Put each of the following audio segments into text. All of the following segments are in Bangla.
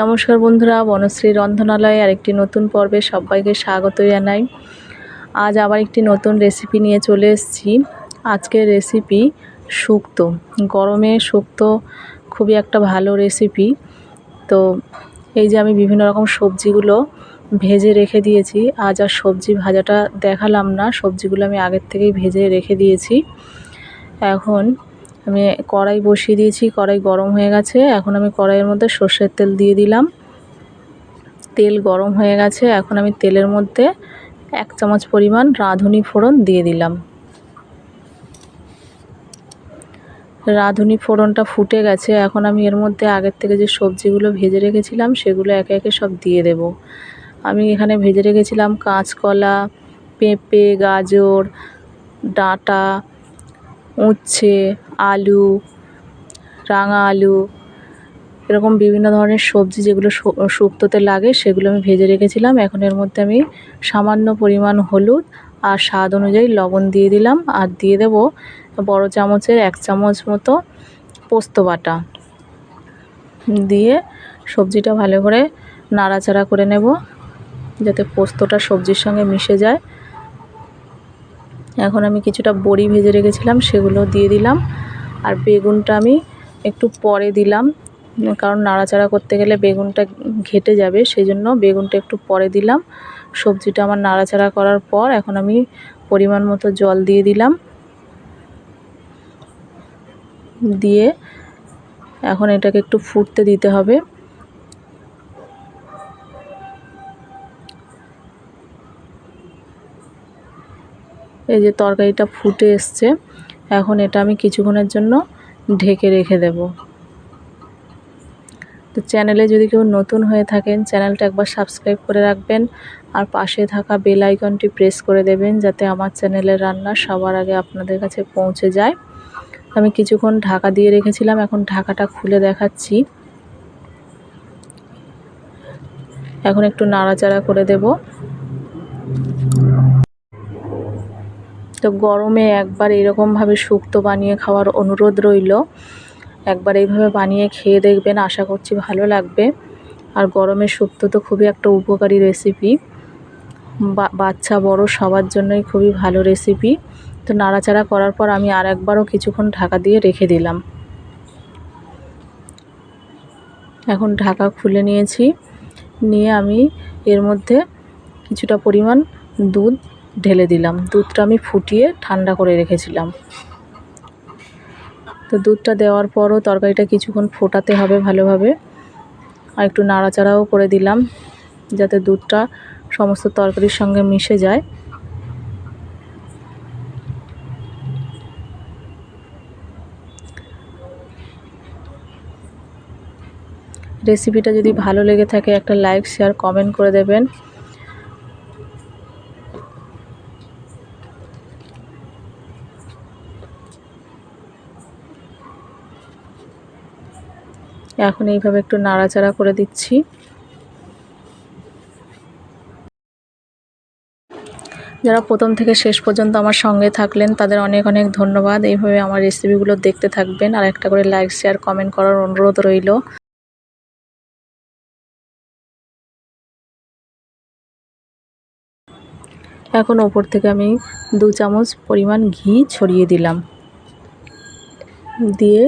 নমস্কার বন্ধুরা, বনশ্রী রন্ধনালয়ে আরেকটি নতুন পর্বে সবাইকে স্বাগত জানাই। আজ আবার একটি নতুন রেসিপি নিয়ে চলে এসেছি। আজকের রেসিপি শুক্তো। গরমে শুক্তো খুবই একটা ভালো রেসিপি। তো এই যে আমি বিভিন্ন রকম সবজিগুলো ভেজে রেখে দিয়েছি। আজ আর সবজি ভাজাটা দেখালাম না, সবজিগুলো আমি আগের থেকেই ভেজে রেখে দিয়েছি। এখন আমি কড়াই বসিয়ে দিয়েছি, কড়াই গরম হয়ে গেছে। এখন আমি কড়াইয়ের মধ্যে সর্ষের তেল দিয়ে দিলাম। তেল গরম হয়ে গেছে, এখন আমি তেলের মধ্যে 1 চামচ পরিমাণ রাঁধুনি ফোড়ন দিয়ে দিলাম। রাঁধুনি ফোড়নটা ফুটে গেছে, এখন আমি এর মধ্যে আগের থেকে যে সবজিগুলো ভেজে রেখেছিলাম সেগুলো একে একে সব দিয়ে দেব। আমি এখানে ভেজে রেখেছিলাম কাঁচকলা, পেঁপে, গাজর, ডাঁটা, উচ্ছে, আলু, রাঙা আলু, এরকম বিভিন্ন ধরনের সবজি যেগুলো শুক্তোতে লাগে সেগুলো আমি ভেজে রেখেছিলাম। এখন এর মধ্যে আমি সামান্য পরিমাণ হলুদ আর স্বাদ অনুযায়ী লবণ দিয়ে দিলাম, আর দিয়ে দেব বড় চামচের 1 চামচ মতো পোস্ত বাটা। দিয়ে সবজিটা ভালো করে নাড়াচাড়া করে নেব যাতে পোস্তটা সবজির সঙ্গে মিশে যায়। এখন আমি কিছুটা বড়ি ভেজে রেখেছিলাম সেগুলো দিয়ে দিলাম, আর বেগুনটা আমি একটু পরে দিলাম, কারণ নাড়াচাড়া করতে গেলে বেগুনটা ঘেটে যাবে, সেই জন্য বেগুনটা একটু পরে দিলাম। সবজিটা আমার নাড়াচাড়া করার পর এখন আমি পরিমাণ মতো জল দিয়ে দিলাম। দিয়ে এখন এটাকে একটু ফুটতে দিতে হবে। এই যে তরকারিটা ফুটে এসছে, এখন এটা আমি কিছুক্ষণের জন্য ঢেকে রেখে দেব। তো চ্যানেলে যদি কেউ নতুন হয়ে থাকেন চ্যানেলটা একবার সাবস্ক্রাইব করে রাখবেন, আর পাশে থাকা বেল আইকনটি প্রেস করে দেবেন যাতে আমার চ্যানেলের রান্না সবার আগে আপনাদের কাছে পৌঁছে যায়। আমি কিছুক্ষণ ঢাকা দিয়ে রেখেছিলাম, এখন ঢাকাটা খুলে দেখাচ্ছি। এখন একটু নাড়াচাড়া করে দেব। তো গরমে একবার এরকমভাবে শুক্তো বানিয়ে খাওয়ার অনুরোধ রইল। একবার এইভাবে বানিয়ে খেয়ে দেখবেন, আশা করছি ভালো লাগবে। আর গরমের শুক্তো তো খুবই একটা উপকারী রেসিপি, বাচ্চা বড় সবার জন্যই খুবই ভালো রেসিপি। তো নাড়াচাড়া করার পর আমি আর একবারও কিছুক্ষণ ঢাকা দিয়ে রেখে দিলাম। এখন ঢাকা খুলে নিয়েছি, নিয়ে আমি এর মধ্যে কিছুটা পরিমাণ দুধ ঢেলে দিলাম। দুধটা আমি ফুটিয়ে ঠান্ডা করে রেখেছিলাম। তো দুধটা দেওয়ার পরও তরকারিটা কিছুক্ষণ ফোটাতে হবে ভালোভাবে, আর একটু নাড়াচাড়াও করে দিলাম যাতে দুধটা সমস্ত তরকারির সঙ্গে মিশে যায়। রেসিপিটা যদি ভালো লেগে থাকে একটা লাইক, শেয়ার, কমেন্ট করে দেবেন। এখন এইভাবে একটু নাড়াচাড়া করে দিচ্ছি। যারা প্রথম থেকে শেষ পর্যন্ত আমার সঙ্গে থাকলেন তাদের অনেক অনেক ধন্যবাদ। এইভাবে আমার রেসিপিগুলো দেখতে থাকবেন, আর একটা করে লাইক, শেয়ার, কমেন্ট করার অনুরোধ রইল। এখন ওপর থেকে আমি 2 চামচ পরিমাণ ঘি ছড়িয়ে দিলাম, দিয়ে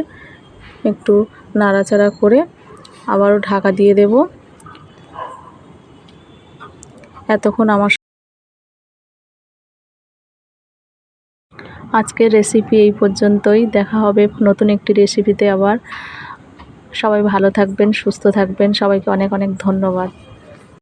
একটু নাড়াচাড়া করে আবারও ঢাকা দিয়ে দেব। এতক্ষণ আমার আজকের রেসিপি এই পর্যন্তই। দেখা হবে নতুন একটি রেসিপিতে আবার। সবাই ভালো থাকবেন, সুস্থ থাকবেন। সবাইকে অনেক অনেক ধন্যবাদ।